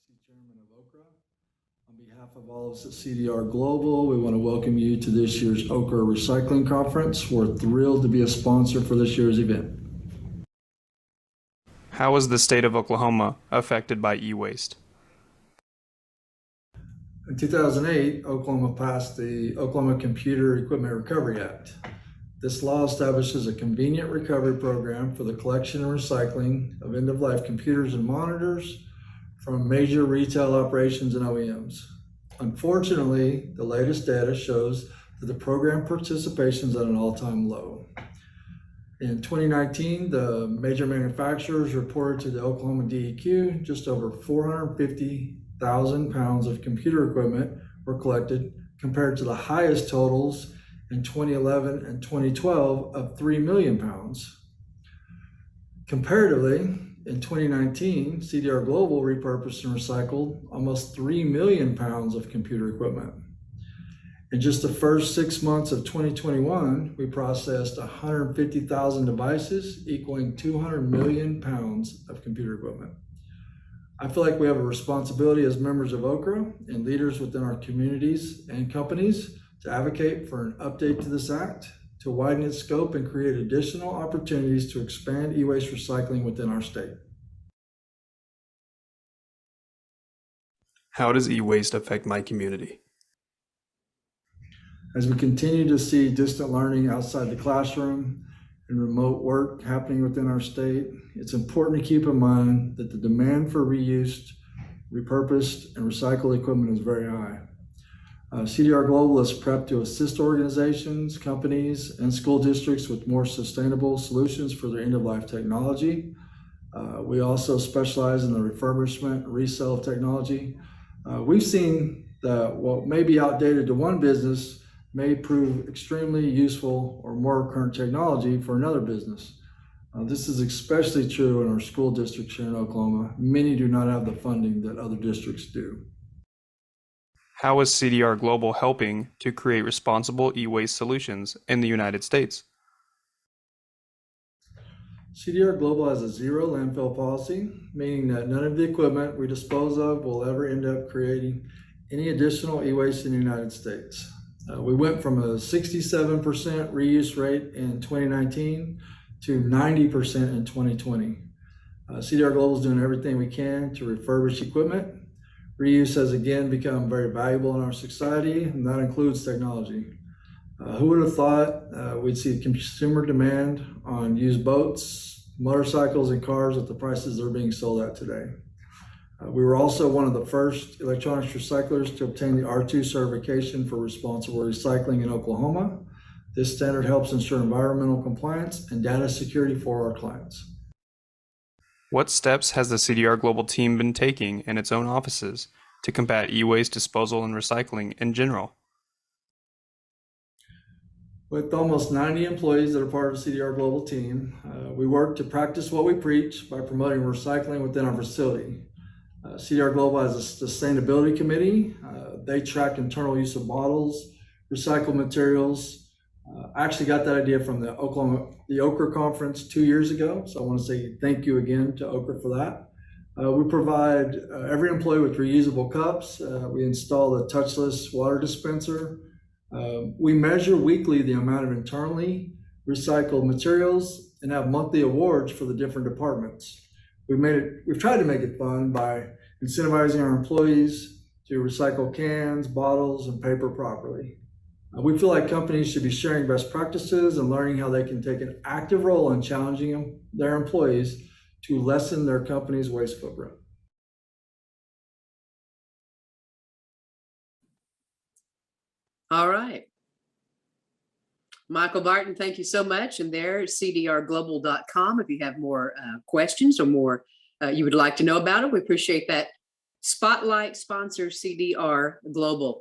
Chairman of OKRA. On behalf of all of us at CDR Global, we want to welcome you to this year's OKRA Recycling Conference. We're thrilled to be a sponsor for this year's event. How is the state of Oklahoma affected by e-waste? In 2008, Oklahoma passed the Oklahoma Computer Equipment Recovery Act. This law establishes a convenient recovery program for the collection and recycling of end-of-life computers and monitors from major retail operations and OEMs. Unfortunately, the latest data shows that the program participation is at an all-time low. In 2019, the major manufacturers reported to the Oklahoma DEQ just over 450,000 pounds of computer equipment were collected, compared to the highest totals in 2011 and 2012 of 3 million pounds. Comparatively, in 2019, CDR Global repurposed and recycled almost 3 million pounds of computer equipment. In just the first 6 months of 2021, we processed 150,000 devices, equaling 200 million pounds of computer equipment. I feel like we have a responsibility as members of OKRA and leaders within our communities and companies to advocate for an update to this act, to widen its scope and create additional opportunities to expand e-waste recycling within our state. How does e-waste affect my community? As we continue to see distant learning outside the classroom and remote work happening within our state, it's important to keep in mind that the demand for reused, repurposed, and recycled equipment is very high. CDR Global is prepped to assist organizations, companies, and school districts with more sustainable solutions for their end-of-life technology. We also specialize in the refurbishment, resale of technology. We've seen that what may be outdated to one business may prove extremely useful or more current technology for another business. This is especially true in our school districts here in Oklahoma. Many do not have the funding that other districts do. How is CDR Global helping to create responsible e-waste solutions in the United States? CDR Global has a zero landfill policy, meaning that none of the equipment we dispose of will ever end up creating any additional e-waste in the United States. We went from a 67% reuse rate in 2019 to 90% in 2020. CDR Global is doing everything we can to refurbish equipment. Reuse has again become very valuable in our society, and that includes technology. Who would have thought we'd see consumer demand on used boats, motorcycles, and cars at the prices they're being sold at today? We were also one of the first electronics recyclers to obtain the R2 certification for responsible recycling in Oklahoma. This standard helps ensure environmental compliance and data security for our clients. What steps has the CDR Global team been taking in its own offices to combat e-waste disposal and recycling in general? With almost 90 employees that are part of the CDR Global team, we work to practice what we preach by promoting recycling within our facility. CDR Global has a sustainability committee. They track internal use of bottles, recycled materials. I actually got that idea from the OKRA Conference 2 years ago, so I want to say thank you again to OKRA for that. We provide every employee with reusable cups. We install a touchless water dispenser. We measure weekly the amount of internally recycled materials and have monthly awards for the different departments. We've tried to make it fun by incentivizing our employees to recycle cans, bottles, and paper properly. We feel like companies should be sharing best practices and learning how they can take an active role in challenging their employees to lessen their company's waste footprint. All right. Michael Barton, thank you so much. And there, cdrglobal.com, if you have more questions or more you would like to know about it. We appreciate that. Spotlight sponsor CDR Global.